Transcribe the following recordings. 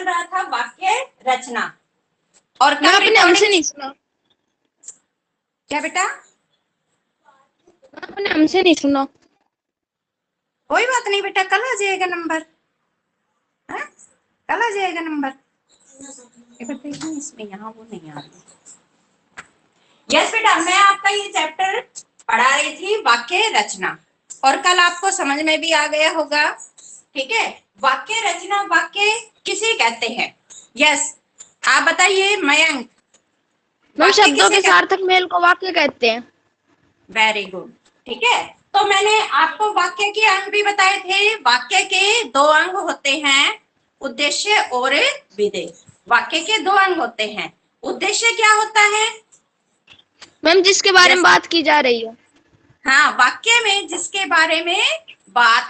रहा था वाक्य रचना। और मैं अपने हमसे नहीं सुना। क्या बेटा? अपने हमसे नहीं सुना। कोई बात नहीं बेटा, कल आ जाएगा नंबर। हाँ? कल आ जाएगा नंबर। इसमें यहाँ वो नहीं आ रही। यस बेटा, मैं आपका ये चैप्टर पढ़ा रही थी वाक्य रचना, और कल आपको समझ में भी आ गया होगा। ठीक है, वाक्य रचना वाक्य किसे कहते हैं? यस, आप बताइए मयंक। मैम वाक्य शब्दों किसे के कहते? सार्थक मेल को वाक्य कहते हैं। Very good. ठीक है, तो मैंने आपको वाक्य के अंग भी बताए थे। वाक्य के दो अंग होते हैं, उद्देश्य और विधेय। वाक्य के दो अंग होते हैं। उद्देश्य क्या होता है? मैम जिसके बारे में बात की जा रही है। हाँ, वाक्य में जिसके बारे में बात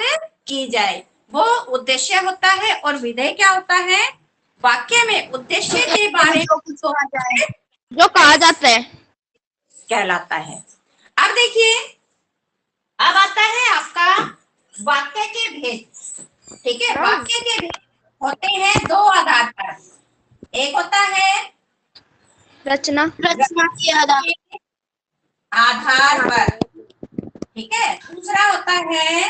की जाए वो उद्देश्य होता है। और विधेय क्या होता है? वाक्य में उद्देश्य के बारे में जो कुछ कहा जाए, जो कहा जाता है, कहलाता है। अब देखिए, अब आता है आपका वाक्य के भेद। ठीक है, वाक्य के भेद होते हैं दो आधार पर। एक होता है रचना रचना के आधार के आधार पर। ठीक है, दूसरा होता है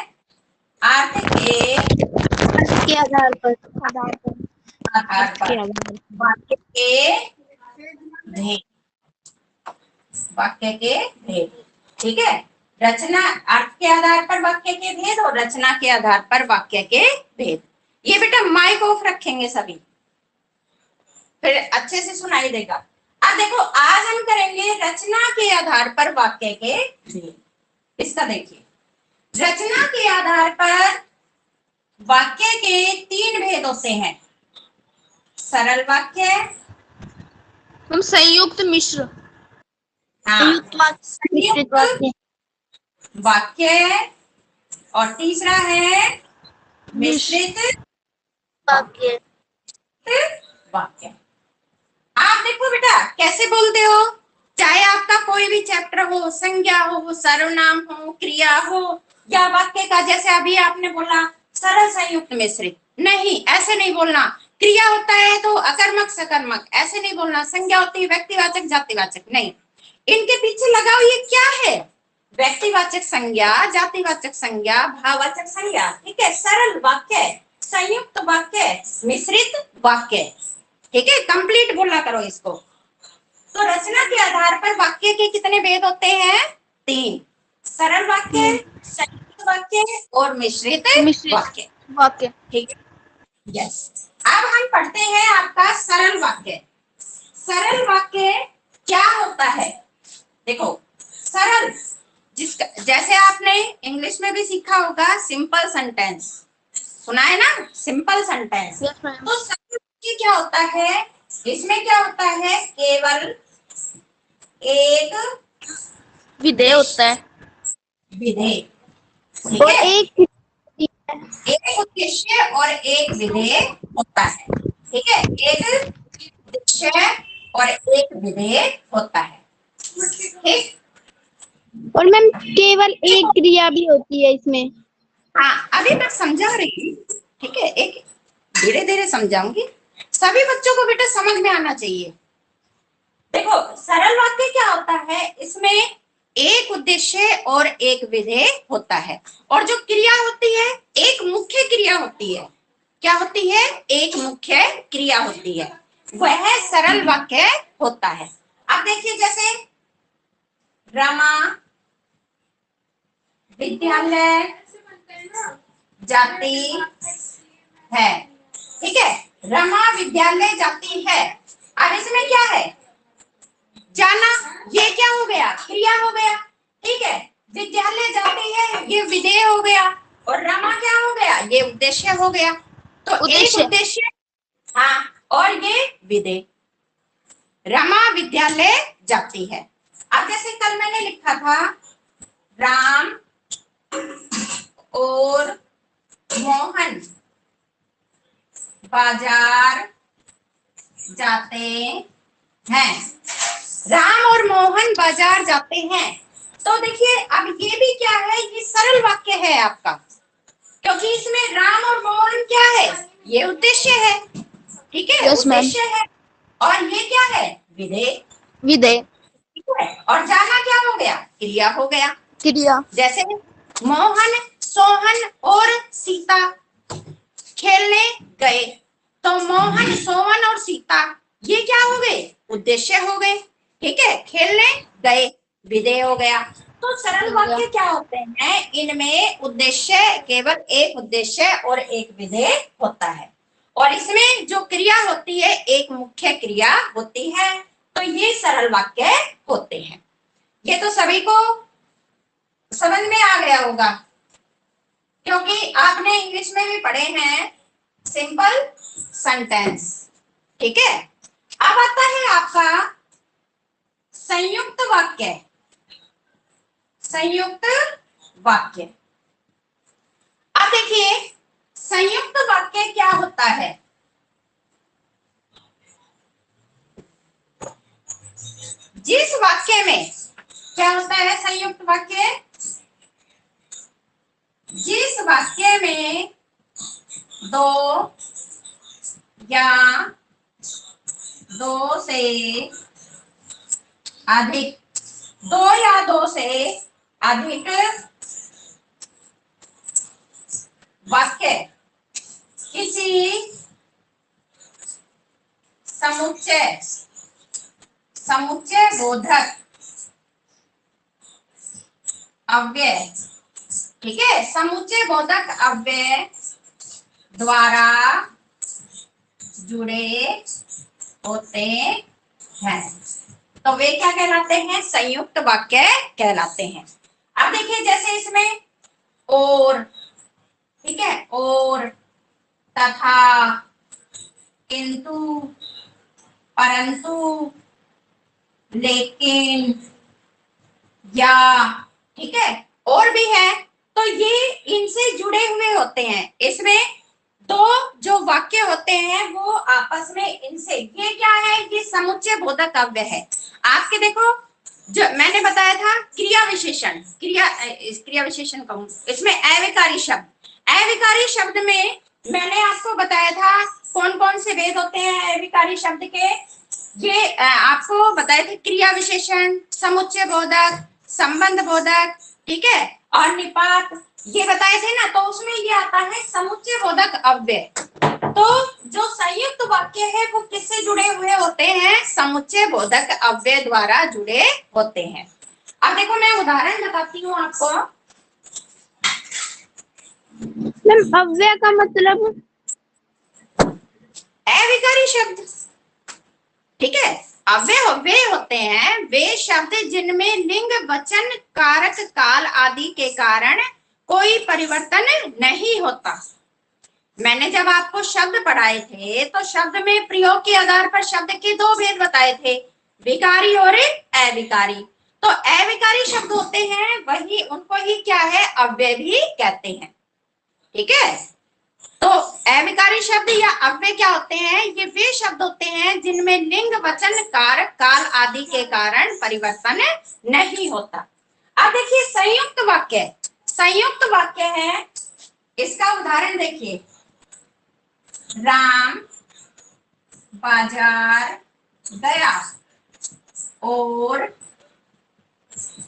अर्थ के के आधार पर आधार के पर। आधार वाक्य के भेद, वाक्य के भेद। ठीक है, रचना अर्थ के आधार पर वाक्य के भेद, और रचना के आधार पर वाक्य के भेद। ये बेटा माइक ऑफ रखेंगे सभी, फिर अच्छे से सुनाई देगा। अब देखो, आज हम करेंगे रचना के आधार पर वाक्य के भेद। इसका देखिए, रचना के आधार पर वाक्य के तीन भेद होते हैं। सरल वाक्य, हम संयुक्त मिश्र, हाँ, मिश्रित संयुक्त वाक्य, और तीसरा है मिश्रित वाक्य। वाक्य। आप देखो बेटा कैसे बोलते हो, चाहे आपका कोई भी चैप्टर हो, संज्ञा हो, सर्वनाम हो, क्रिया हो, या वाक्य का, जैसे अभी आपने बोला सरल संयुक्त मिश्रित, नहीं ऐसे नहीं बोलना। क्रिया होता है तो अकर्मक सकर्मक, ऐसे नहीं बोलना। संज्ञा होती है व्यक्तिवाचक जातिवाचक, नहीं। इनके पीछे लगाओ, ये क्या है? व्यक्तिवाचक संज्ञा, जातिवाचक संज्ञा, भाववाचक संज्ञा। ठीक है, सरल वाक्य, संयुक्त वाक्य, मिश्रित वाक्य। ठीक है, कंप्लीट बोला करो इसको। तो रचना के आधार पर वाक्य के कितने भेद होते हैं? तीन। सरल वाक्य, संयुक्त वाक्य, और मिश्रित वाक्य। वाक्य। ठीक है, यस। अब हम पढ़ते हैं आपका सरल वाक्य। सरल वाक्य क्या होता है? देखो, सरल, जिसका जैसे आपने इंग्लिश में भी सीखा होगा सिंपल सेंटेंस, सुना है ना, सिंपल सेंटेंस। तो सरल वाक्य क्या होता है? इसमें क्या होता है? केवल एक विधेय होता है विधेय। ठीक और है, एक एक उद्देश्य और एक विधेय होता है। ठीक है, एक उद्देश्य और एक विधेय होता है। ठीक, और मैम केवल एक क्रिया भी होती है इसमें। हाँ, अभी मैं समझा रही हूँ। ठीक है, एक धीरे धीरे समझाऊंगी, सभी बच्चों को बेटा समझ में आना चाहिए। देखो, सरल वाक्य क्या होता है? इसमें एक उद्देश्य और एक विधेय होता है, और जो क्रिया होती है एक मुख्य क्रिया होती है। क्या होती है? एक मुख्य क्रिया होती है, वह सरल वाक्य होता है। अब देखिए, जैसे रमा विद्यालय जाती है। ठीक है, रमा विद्यालय जाती है। अब इसमें क्या है? जाना, ये क्या हो गया? क्रिया हो गया। ठीक है, विद्यालय जाती है, ये विधेय हो गया, और रमा क्या हो गया? ये उद्देश्य हो गया। तो एक उद्देश्य, हाँ, और ये विधेय। रमा विद्यालय जाती है। अब जैसे कल मैंने लिखा था, राम और मोहन बाजार जाते हैं। राम और मोहन बाजार जाते हैं। तो देखिए, अब ये भी क्या है? ये सरल वाक्य है आपका, क्योंकि इसमें राम और मोहन क्या है? ये उद्देश्य है। ठीक है, Yes, ma'am. उद्देश्य है। और ये क्या है, विधेय, विधेय, ठीक है। और जाना क्या हो गया, क्रिया हो गया। क्रिया। जैसे मोहन, सोहन और सीता खेलने गए, तो मोहन, सोहन और सीता ये क्या हो गए, उद्देश्य हो गए, ठीक है। खेलने गए, विधेय हो गया। तो सरल वाक्य क्या होते हैं, इनमें उद्देश्य, केवल एक उद्देश्य और एक विधेय होता है, और इसमें जो क्रिया होती है एक मुख्य क्रिया होती है। तो ये सरल वाक्य होते हैं। ये तो सभी को समझ में आ गया होगा, क्योंकि आपने इंग्लिश में भी पढ़े हैं सिंपल सेंटेंस, ठीक है। अब आता है आपका संयुक्त वाक्य। संयुक्त वाक्य, अब देखिए संयुक्त वाक्य क्या होता है। जिस वाक्य में क्या होता है संयुक्त वाक्य, जिस वाक्य में दो या दो से अधिक, दो या दो से अधिक वाक्य किसी समुच्चय, समुच्चय बोधक अव्यय, ठीक है, समुच्चय बोधक अव्यय द्वारा जुड़े होते हैं, तो वे क्या कहलाते हैं, संयुक्त वाक्य कहलाते हैं। अब देखिए जैसे इसमें और, ठीक है, और, तथा, किंतु, परंतु, लेकिन, या, ठीक है, और भी है, तो ये इनसे जुड़े हुए होते हैं। इसमें दो जो वाक्य होते हैं वो आपस में इनसे, ये क्या है, ये समुच्चय बोधक अव्यय है। आपके देखो जो मैंने बताया था क्रिया विशेषण, क्रिया विशेषण कहूं, इसमें अविकारी शब्द, अविकारी शब्द में मैंने आपको बताया था कौन कौन से भेद होते हैं अविकारी शब्द के। ये आपको बताए थे क्रिया विशेषण, समुच्चय बोधक, संबंध बोधक, ठीक है, और निपात, ये बताए थे ना। तो उसमें ये आता है समुच्चय बोधक अव्यय। तो जो संयुक्त वाक्य है वो किससे जुड़े हुए होते हैं, समुच्चय बोधक अव्यय द्वारा जुड़े होते हैं। अब देखो मैं उदाहरण बताती हूँ आपको। मैम अव्यय का मतलब अविकारी शब्द, ठीक है। अव्यय वे होते हैं वे शब्द जिनमें लिंग, वचन, कारक, काल आदि के कारण कोई परिवर्तन नहीं होता। मैंने जब आपको शब्द पढ़ाए थे तो शब्द में प्रयोग के आधार पर शब्द के दो भेद बताए थे, विकारी और अविकारी। तो अविकारी शब्द होते हैं वही, उनको ही क्या है, अव्यय भी कहते हैं, ठीक है। तो अविकारी शब्द या अव्यय क्या होते हैं, ये वे शब्द होते हैं जिनमें लिंग, वचन, कारक, काल आदि के कारण परिवर्तन नहीं होता। अब देखिए संयुक्त वाक्य, संयुक्त वाक्य है, इसका उदाहरण देखिए, राम बाजार गया और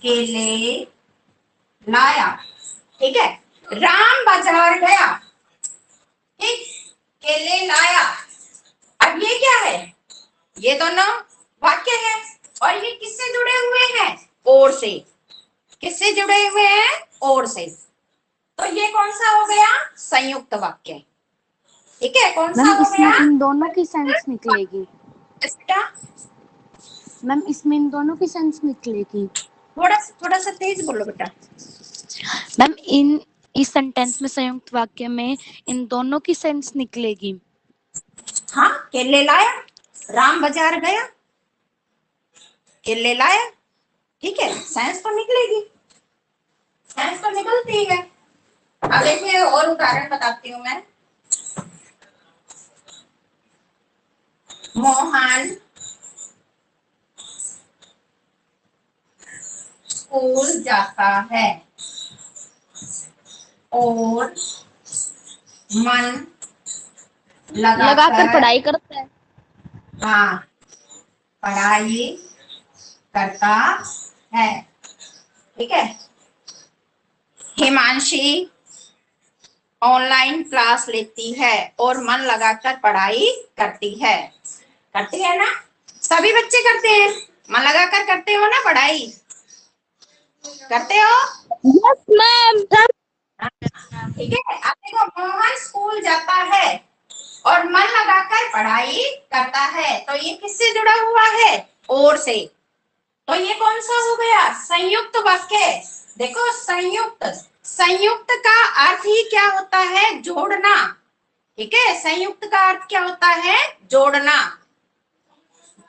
केले लाया, ठीक है। राम बाजार गया, ठीक, केले लाया। अब ये क्या है, ये दोनों वाक्य है, और ये किससे जुड़े हुए हैं, और से, किससे जुड़े हुए हैं, और से। तो ये कौन सा हो गया, संयुक्त वाक्य, ठीक है। कौन सा मैम हो इसमें गया, इन दोनों की सेंस निकलेगी। इसका मैम इसमें इन दोनों की सेंस निकलेगी। थोड़ा सा तेज बोलो बेटा। मैम इस सेंटेंस में, संयुक्त वाक्य में इन दोनों की सेंस निकलेगी। हाँ, केले लाया, राम बाजार गया, केले लाया, ठीक है, सेंस तो निकलेगी, सेंस तो निकलती है। अब देखिए और उदाहरण बताती हूँ मैं। मोहन स्कूल जाता है और मन लगाकर पढ़ाई करता है। हाँ, पढ़ाई करता है। ठीक है। हिमांशी ऑनलाइन क्लास लेती है और मन लगाकर पढ़ाई करती है। करती है ना, सभी बच्चे करते हैं, मन लगाकर करते हो ना पढ़ाई, करते हो। Yes ma'am. ठीक है। अब देखो, मोहन स्कूल जाता है और मन लगाकर पढ़ाई करता है, तो ये किससे जुड़ा हुआ है? और से। तो ये कौन सा हो गया? संयुक्त वाक्य। देखो, संयुक्त, संयुक्त का अर्थ ही क्या होता है? जोड़ना। ठीक है, संयुक्त का अर्थ क्या होता है? जोड़ना।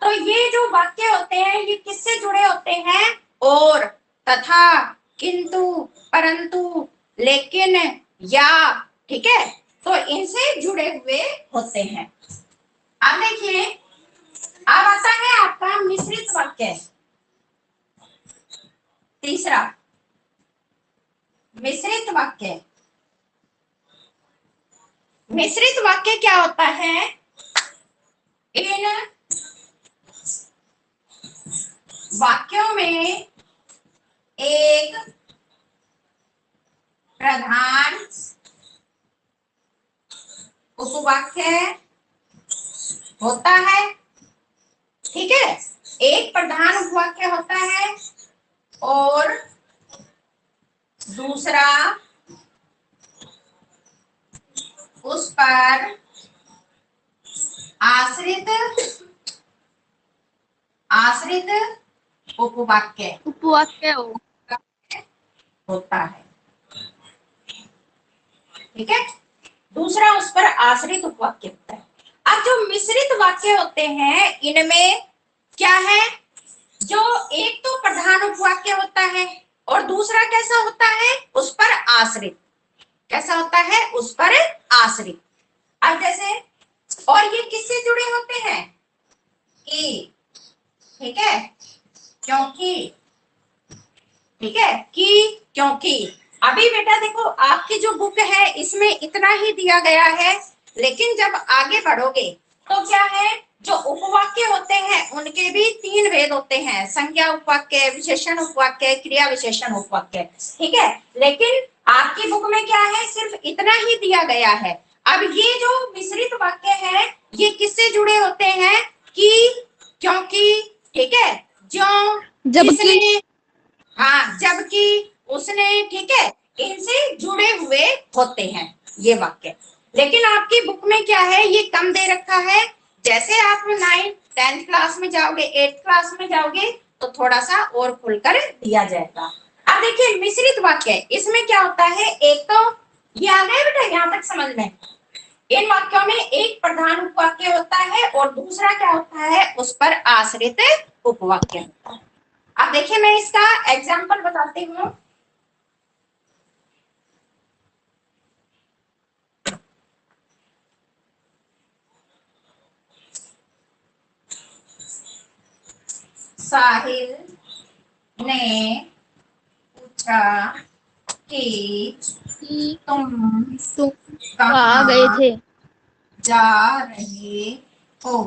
तो ये जो वाक्य होते हैं ये किससे जुड़े होते हैं? और, तथा, किंतु, परंतु, लेकिन, या। ठीक है, तो इनसे जुड़े हुए होते हैं। अब देखिए, अब आता है आपका मिश्रित वाक्य। तीसरा, मिश्रित वाक्य। मिश्रित वाक्य क्या होता है? इन वाक्यों में एक प्रधान उपवाक्य होता है। ठीक है, एक प्रधान उपवाक्य होता है और दूसरा उस पर आश्रित आश्रित उपवाक्य उपवाक्य हो। होता है। ठीक है, दूसरा उस पर आश्रित उपवाक्य होता है। अब जो मिश्रित वाक्य होते हैं इनमें क्या है? जो एक तो प्रधान उपवाक्य होता है और दूसरा कैसा होता है? उस पर आश्रित। कैसा होता है? उस पर आश्रित। अब जैसे, और ये किससे जुड़े होते हैं? कि। ठीक है, क्योंकि। ठीक है, कि, क्योंकि। अभी बेटा देखो, आपकी जो बुक है इसमें इतना ही दिया गया है, लेकिन जब आगे बढ़ोगे तो क्या है? जो उपवाक्य होते हैं उनके भी 3 भेद होते हैं, संज्ञा उपवाक्य, विशेषण उपवाक्य, क्रिया विशेषण उपवाक्य। ठीक है, लेकिन आपकी बुक में क्या है? सिर्फ इतना ही दिया गया है। अब ये जो मिश्रित वाक्य है ये किससे जुड़े होते हैं? कि, क्योंकि, ठीक है, जो, जबकि जिसने, हाँ, जबकि, उसने। ठीक है, इनसे जुड़े हुए होते हैं ये वाक्य। लेकिन आपकी बुक में क्या है? ये कम दे रखा है। जैसे आप 9th 10th क्लास में जाओगे, 8th क्लास में जाओगे तो थोड़ा सा और खुलकर दिया जाएगा। अब देखिए, मिश्रित वाक्य, इसमें क्या होता है? एक तो ये आ गया बेटा, यहाँ तक समझ में। इन वाक्यों में एक प्रधान उपवाक्य होता है और दूसरा क्या होता है? उस पर आश्रित उपवाक्य होता है। अब देखिए, मैं इसका एग्जाम्पल बताती हूँ। साहिल ने पूछा कि तुम तुम कहाँ कहाँ गए थे? जा रहे हो?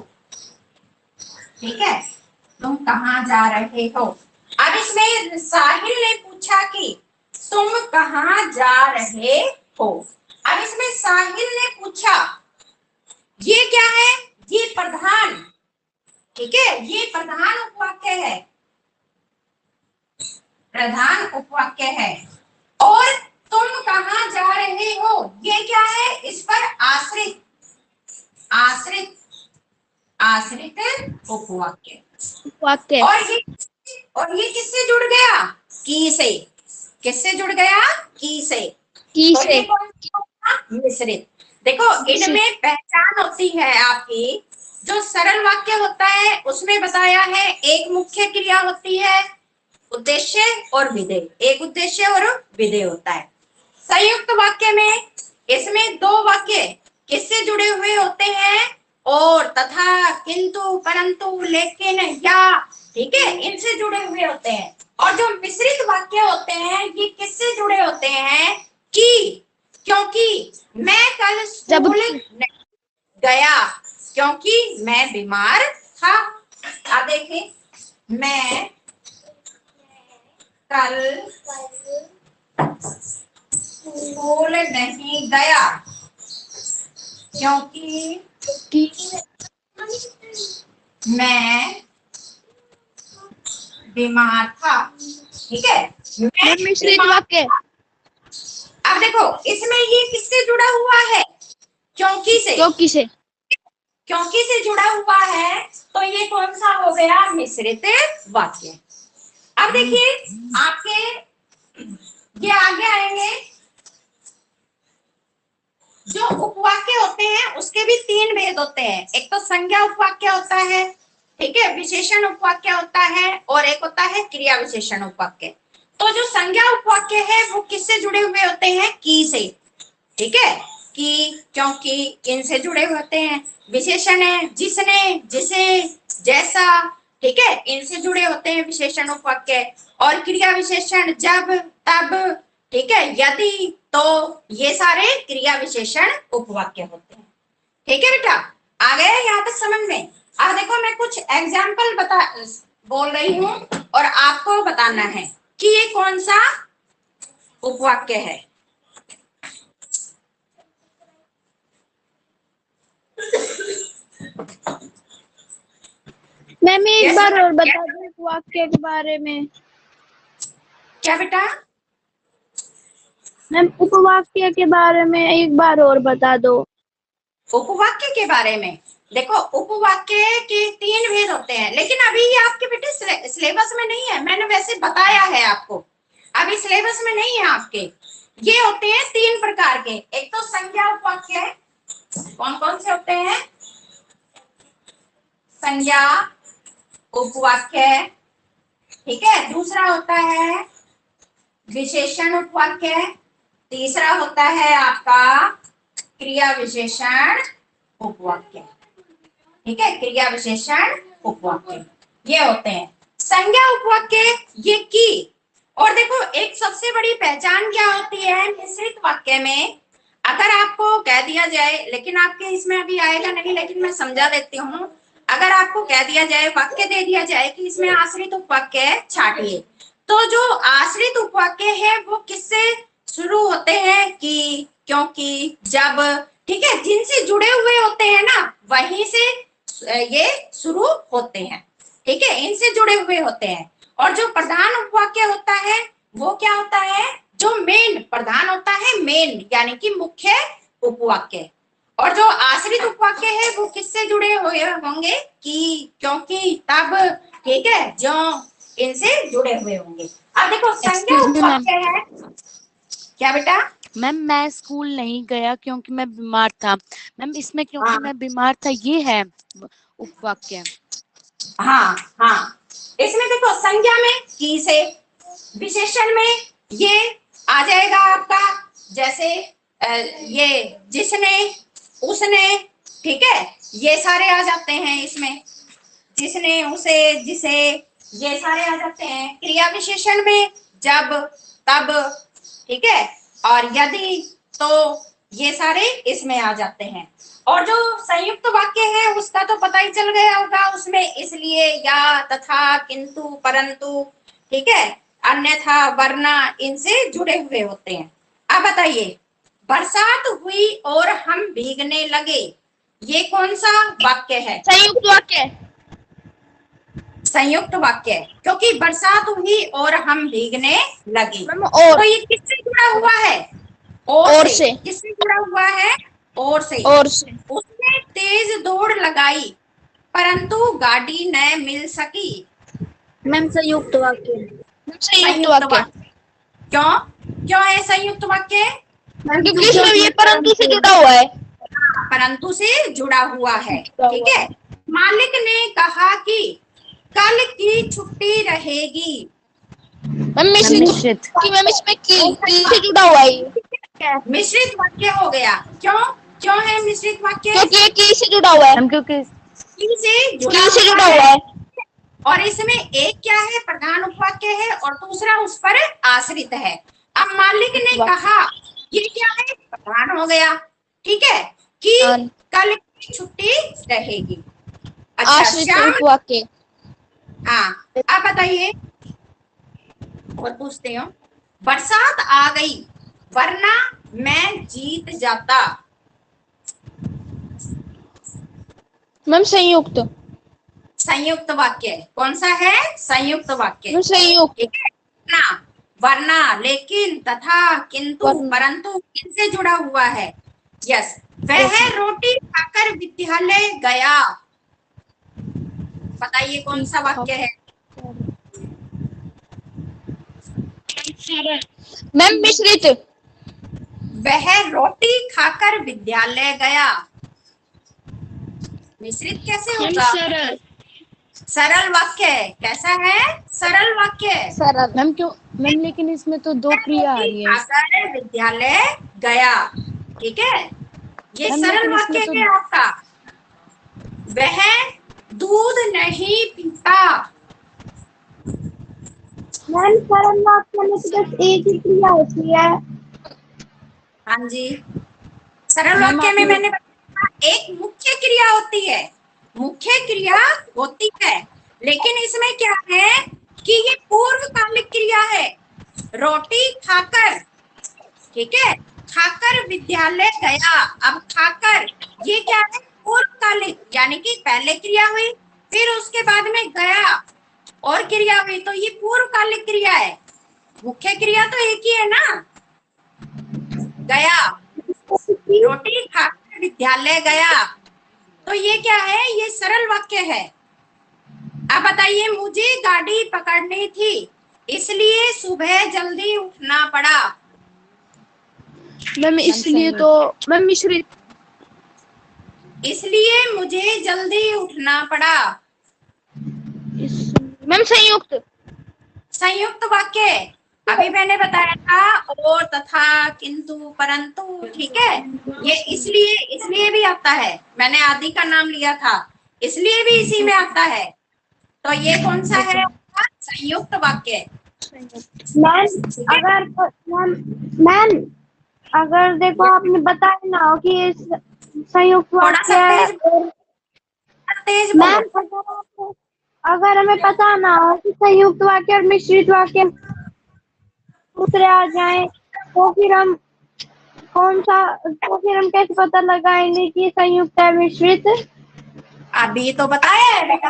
ठीक है, तुम कहाँ जा रहे हो? अब इसमें साहिल ने पूछा कि तुम कहाँ जा रहे हो। अब इसमें साहिल ने पूछा, ये क्या है? ये प्रधान। ठीक है, ये प्रधान उपवाक्य है, प्रधान उपवाक्य है। और तुम कहाँ जा रहे हो, ये क्या है? इस पर आश्रित आश्रित आश्रित उपवाक्य। उपवाक्य। और ये किससे जुड़ गया? की से। किससे जुड़ गया? की से। की तो से। ये कौन सा होगा? मिश्रित। देखो, इनमें पहचान होती है आपकी। जो सरल वाक्य होता है उसमें बताया है एक मुख्य क्रिया होती है, उद्देश्य और विधेय। एक उद्देश्य और विधेय होता है। संयुक्त वाक्य में इसमें 2 वाक्य किससे जुड़े हुए होते हैं? और, तथा, किंतु, परंतु, लेकिन, या। ठीक है, इनसे जुड़े हुए होते हैं। और जो मिश्रित वाक्य होते हैं ये किससे जुड़े होते हैं? कि, क्योंकि, मैं कल स्कूल जबकि। नहीं गया। क्योंकि मैं बीमार था। अब देखिए, मैं कल स्कूल नहीं गया क्योंकि मैं बीमार था। ठीक है, मैं मैम मिश्रित बीमार। वाक्य। अब देखो, इसमें ये किससे जुड़ा हुआ है? क्योंकि से। क्योंकि से। क्योंकि से जुड़ा हुआ है, तो ये कौन सा हो गया? मिश्रित वाक्य। अब देखिए, आपके ये आगे आएंगे, जो उपवाक्य होते हैं उसके भी तीन भेद होते हैं। एक तो संज्ञा उपवाक्य होता है, ठीक है, विशेषण उपवाक्य होता है, और एक होता है क्रिया विशेषण उपवाक्य। तो जो संज्ञा उपवाक्य है वो किससे जुड़े हुए होते हैं? की से। ठीक है, कि, क्योंकि, इनसे जुड़े हुए होते हैं। विशेषण है जिसने, जिसे, जैसा, ठीक है, इनसे जुड़े होते हैं विशेषण उपवाक्य। और क्रिया विशेषण जब, तब, ठीक है, यदि, तो, ये सारे क्रिया विशेषण उपवाक्य होते हैं। ठीक है बेटा, आ गया यहाँ तक समझ में? अब देखो, मैं कुछ एग्जाम्पल बोल रही हूँ और आपको बताना है कि ये कौन सा उपवाक्य है। मैम एक Yes, बार ma'am. और बता दो इस वाक्य के बारे में। क्या बेटा? मैम उपवाक्य के बारे में एक बार और बता दो। उपवाक्य के बारे में देखो, उपवाक्य के तीन भेद होते हैं, लेकिन अभी ये आपके बेटे सिलेबस में नहीं है। मैंने वैसे बताया है आपको, अभी सिलेबस में नहीं है आपके। ये होते हैं तीन प्रकार के। एक तो संज्ञा उपवाक्य है। कौन कौन से होते हैं? संज्ञा उपवाक्य, ठीक है। दूसरा होता है विशेषण उपवाक्य। तीसरा होता है आपका क्रिया विशेषण उपवाक्य। ठीक है, क्रिया विशेषण उपवाक्य ये होते हैं। संज्ञा उपवाक्य ये की। और देखो, एक सबसे बड़ी पहचान क्या होती है मिश्रित वाक्य में? अगर आपको कह दिया जाए, लेकिन आपके इसमें अभी आएगा नहीं, लेकिन मैं समझा देती हूँ। अगर आपको कह दिया जाए, वाक्य दे दिया जाए कि इसमें आश्रित उपवाक्य छाटिए, तो जो आश्रित उपवाक्य है वो किससे शुरू होते हैं? कि, क्योंकि, जब, ठीक है, जिनसे जुड़े हुए होते हैं ना, वहीं से ये शुरू होते हैं। ठीक है, इनसे जुड़े हुए होते हैं। और जो प्रधान उपवाक्य होता है वो क्या होता है? जो मेन प्रधान होता है, मेन यानी कि मुख्य उपवाक्य। और जो आश्रित उपवाक्य है वो किससे जुड़े हुए होंगे? कि, क्योंकि, तब, ठीक है, जो, इनसे जुड़े हुए होंगे। अब देखो, संज्ञा Excuse me, मैम। उपवाक्य है। क्या बेटा? मैम मैं स्कूल नहीं गया क्योंकि मैं बीमार था। मैम इसमें क्योंकि हाँ मैं बीमार था ये है उपवाक्य। हाँ हाँ, इसमें देखो, संज्ञा में की से, विशेषण में ये आ जाएगा आपका, जैसे ये जिसने, उसने, ठीक है, ये सारे आ जाते हैं इसमें। जिसने, उसे, जिसे, ये सारे आ जाते हैं। क्रिया विशेषण में जब, तब, ठीक है, और यदि, तो, ये सारे इसमें आ जाते हैं। और जो संयुक्त वाक्य है उसका तो पता ही चल गया होगा, उसमें इसलिए, या, तथा, किंतु, परंतु, ठीक है, अन्यथा, वरना, इनसे जुड़े हुए होते हैं। अब बताइए, बरसात हुई और हम भीगने लगे, ये कौन सा वाक्य है? संयुक्त वाक्य। संयुक्त वाक्य, क्योंकि बरसात हुई और हम भीगने लगे। मैम और। तो ये किससे जुड़ा हुआ है? और से। किससे जुड़ा हुआ है? और से। और से। उसने तेज दौड़ लगाई परंतु गाड़ी न मिल सकी। मैम संयुक्त वाक्य। मैम संयुक्त संयुक्त वाक्य। वाक्य। क्यों? क्यों है संयुक्त वाक्य? मैम क्योंकि इसमें ये परंतु से जुड़ा हुआ है। परंतु से जुड़ा हुआ है। जुड़ा ठीक हुआ है, मालिक ने कहा कि कल की छुट्टी रहेगी। मैम मिश्रित मिश्रित। कि मैम इसमें की से जुड़ा हुआ है। मिश्रित वाक्य हो गया। क्यों? क्यों है मिश्रित वाक्य? क्योंकि ये की से जुड़ा हुआ है। मैम क्योंकि की से जुड़ा की से जुड़ा हुआ हुआ है। है। और इसमें एक क्या है? प्रधान उपवाक्य है, और दूसरा उस पर आश्रित है। अब मालिक ने कहा, ये क्या है? प्रधान हो गया। ठीक है, कि कल की छुट्टी रहेगी। अच्छा, आश्रित श्याम, संयुक्त वाक्य। हाँ आप बताइए और पूछते हो। बरसात आ गई वरना मैं जीत जाता। मैम संयुक्त। संयुक्त वाक्य कौन सा है? संयुक्त वाक्य, मैम संयुक्त। ठीक है ना। वरना, लेकिन, तथा, किंतु, वरना। परंतु किनसे जुड़ा हुआ है? यस, वह रोटी खाकर विद्यालय गया। बताइए कौन सा वाक्य है? मैम मिश्रित। वह रोटी खाकर विद्यालय गया। मिश्रित कैसे मैम होगा? सरल। सरल वाक्य है। कैसा है? सरल वाक्य है। सरल। मैम क्यों? मैम लेकिन इसमें तो दो क्रिया आ रोटी रही है। खाकर विद्यालय गया, ठीक है, ये मैम सरल लेकिन इसमें वाक्य तो है आपका। वह दूध नहीं पीता। मैम सरल वाक्य में तो बस एक ही क्रिया होती है। हाँ जी, सरल मैम वाक्य में आपने मैंने बताया एक मुख्य क्रिया होती है, मुख्य क्रिया होती है, लेकिन इसमें क्या है कि ये पूर्वकालिक क्रिया है। रोटी खाकर, ठीक है, खाकर विद्यालय गया। अब खाकर, ये क्या है? पूर्वकालिक, यानी कि पहले क्रिया हुई, फिर उसके बाद में गया और क्रिया हुई, तो ये पूर्वकालिक क्रिया है। मुख्य क्रिया तो एक ही है ना, गया, रोटी खाकर विद्यालय गया। तो ये क्या है? ये सरल वाक्य है। अब बताइए, मुझे गाड़ी पकड़नी थी इसलिए सुबह जल्दी उठना पड़ा। मैम इसलिए तो मैम मिश्रित। इसलिए मुझे जल्दी उठना पड़ा। मैम संयुक्त। संयुक्त वाक्य, अभी मैंने बताया था और, तथा, किंतु, परंतु, ठीक है, ये इसलिए, इसलिए भी आता है। मैंने आदि का नाम लिया था, इसलिए भी इसी में आता है। तो ये कौन सा है? संयुक्त वाक्य, मैम ठीक है। अगर मैम मैम अगर देखो आपने बताया ना हो कि ये संयुक्त थोड़ा सा वाक्य है तेज, और तेज बोलो। मैम अगर हमें पता ना हो कि संयुक्त वाक्य और मिश्रित वाक्य दूसरे आ जाए तो फिर हम कैसे पता लगाएंगे कि संयुक्त है मिश्रित? अभी तो बताया है बेटा।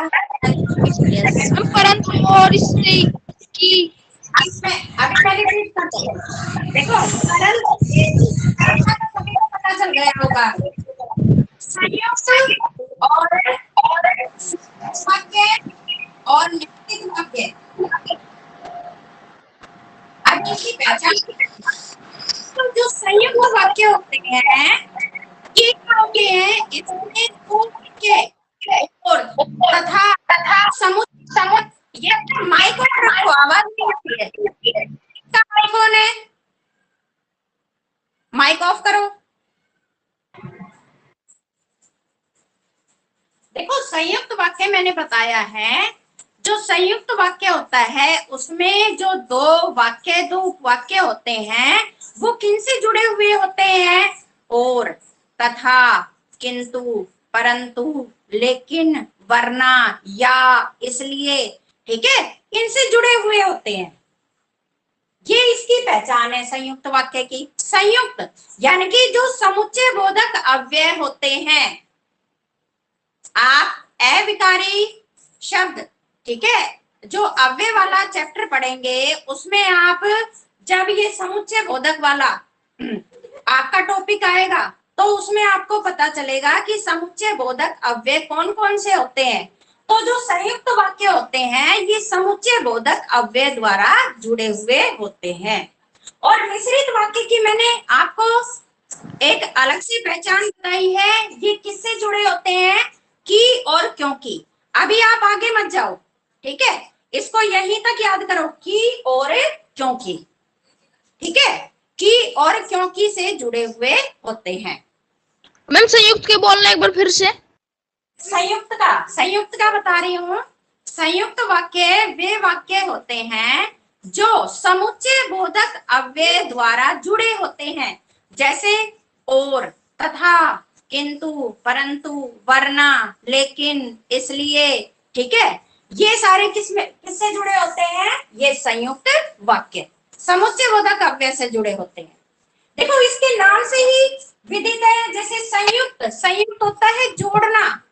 यस। हम परंतु और इससे की अभी मैं रिपीट करती हूँ। देखो, सरल सभी को पता चल गया होगा। संयुक्त और वाक्य और निश्चित वाक्य, अब इनकी पहचान। तो जो संयुक्त वाक्य होते हैं, ये क्या होते हैं? इसमें दो वाक्य और, तथा, समुच्चय, ये अपना माइक ऑन रखो, आवाज नहीं आती है। इसका माइक ऑन है, माइक ऑफ करो। देखो, संयुक्त वाक्य मैंने बताया है, जो संयुक्त वाक्य होता है उसमें जो दो वाक्य, दो उपवाक्य होते हैं, वो किनसे जुड़े हुए होते हैं? और, तथा, किंतु, परंतु, लेकिन, वरना, या, इसलिए, ठीक है, इनसे जुड़े हुए होते हैं। ये इसकी पहचान है संयुक्त वाक्य की। संयुक्त यानी कि जो समुच्चय बोधक अव्यय होते हैं। आप अविकारी शब्द, ठीक है, जो अव्यय वाला चैप्टर पढ़ेंगे उसमें आप जब ये समुच्चय बोधक वाला आपका टॉपिक आएगा तो उसमें आपको पता चलेगा कि समुच्चय बोधक अव्यय कौन कौन से होते हैं। तो जो संयुक्त वाक्य होते हैं ये समुच्चय बोधक अव्यय द्वारा जुड़े हुए होते हैं। और मिश्रित वाक्य की मैंने आपको एक अलग से पहचान बताई है। ये किससे जुड़े होते हैं? की और क्योंकि। अभी आप आगे मत जाओ, ठीक है, इसको यहीं तक याद करो, की और क्योंकि, ठीक है, की और क्योंकि से जुड़े हुए होते हैं। मैम संयुक्त के बोलना एक बार फिर से। संयुक्त का बता रही हूं। संयुक्त वाक्य वे वाक्य होते हैं जो समुच्चय बोधक अव्यय द्वारा जुड़े होते हैं, जैसे और, तथा, किंतु, परंतु, वरना, लेकिन, इसलिए। ठीक है, ये सारे किससे जुड़े होते हैं? ये संयुक्त वाक्य समुच्चय बोधक अव्यय से जुड़े होते हैं। देखो इसके नाम से ही विदित है, जैसे संयुक्त, संयुक्त होता है जोड़ना,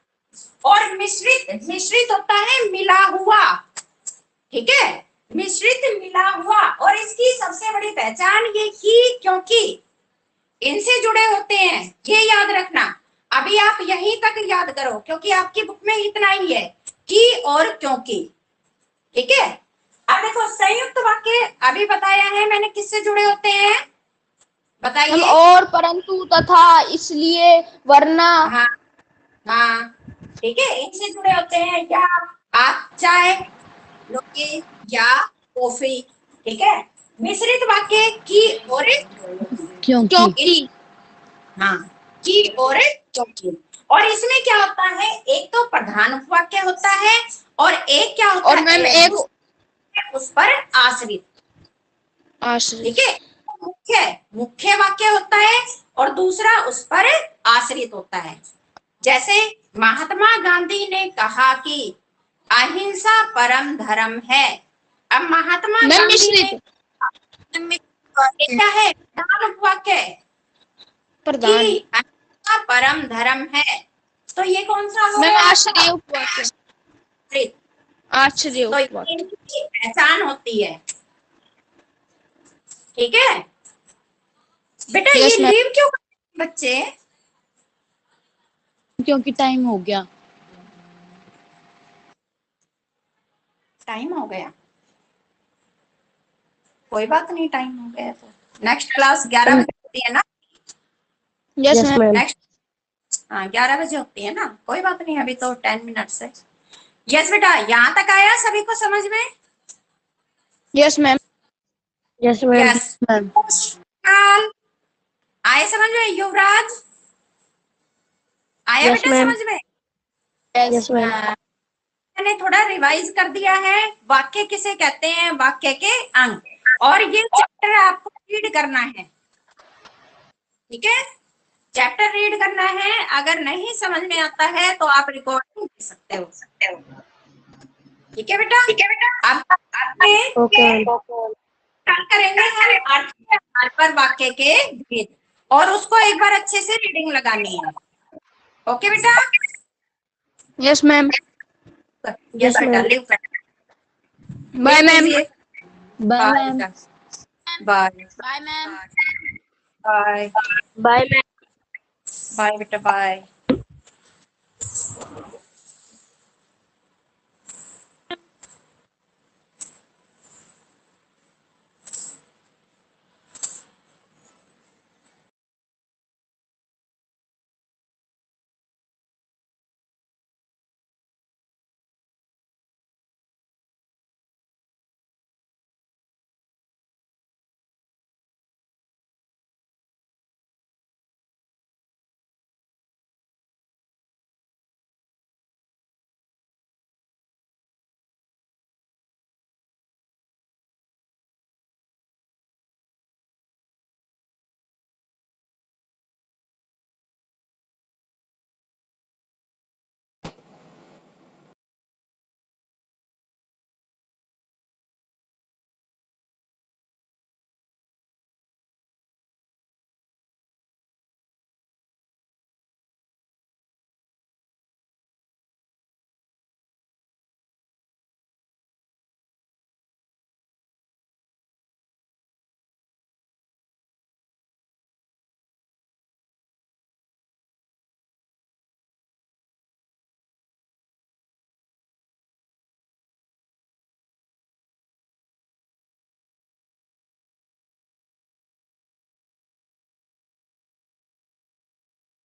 और मिश्रित, मिश्रित होता है मिला हुआ। ठीक है, मिश्रित मिला हुआ। और इसकी सबसे बड़ी पहचान ये कि क्योंकि इनसे जुड़े होते हैं, ये याद रखना। अभी आप यहीं तक याद करो, क्योंकि आपकी बुक में इतना ही है, कि और क्योंकि। ठीक है, अब देखो संयुक्त वाक्य अभी बताया है मैंने, किससे जुड़े होते हैं बताइए? और, परंतु, तथा, इसलिए, वरना। हाँ हाँ, ठीक है, इनसे जुड़े होते हैं। या आप चाय लोगे या कॉफी। ठीक है, मिश्रित वाक्य की और क्योंकि। हाँ, की और क्योंकि। और इसमें क्या होता है, एक तो प्रधान उपवाक्य होता है, और एक क्या होता और है, मैम एक उस पर आश्रित। आश्रित। ठीक है, मुख्य मुख्य वाक्य होता है, और दूसरा उस पर आश्रित होता है। जैसे महात्मा गांधी ने कहा कि अहिंसा परम धर्म है। अब महात्मा मैम गांधी ने मिश्रित। क्या है, प्रधान उपवाक्य प्रधान। कि अहिंसा परम धर्म है, तो ये कौन सा हो मैम गया? आश्रय उपवाक्य। आश्रित। आश्रय तो उपवाक्य। इनकी पहचान होती है। ठीक है बेटा, ये यस मैम। लीव क्यों करते हैं बच्चे? क्योंकि टाइम हो गया। टाइम हो गया, कोई बात नहीं, टाइम हो गया तो नेक्स्ट क्लास 11 बजे होती है ना? Yes ma'am. नेक्स्ट, हाँ 11 बजे होती है ना, कोई बात नहीं, अभी तो 10 मिनट्स है। यस बेटा, यहाँ तक आया सभी को समझ में? Yes ma'am. Yes yes ma'am. आए समझ में? युवराज आया यस बेटा मैम। समझ में? Yes ma'am. मैंने थोड़ा रिवाइज कर दिया है, वाक्य किसे कहते हैं, वाक्य के अंग, और ये चैप्टर आपको रीड करना है। ठीक है, चैप्टर रीड करना है। अगर नहीं समझ में आता है तो आप रिकॉर्डिंग दे सकते हो। ठीक है बेटा, ठीक है बेटा। अब ओके। करेंगे हम अर्थ पर वाक्य के भेद, और उसको एक बार अच्छे से रीडिंग लगानी है। ओके बेटा? Yes ma'am. यस बेटा, लिव कर। Bye ma'am. Bye ma'am. Bye bye ma'am. Bye bye ma'am. Bye बेटा, बाय।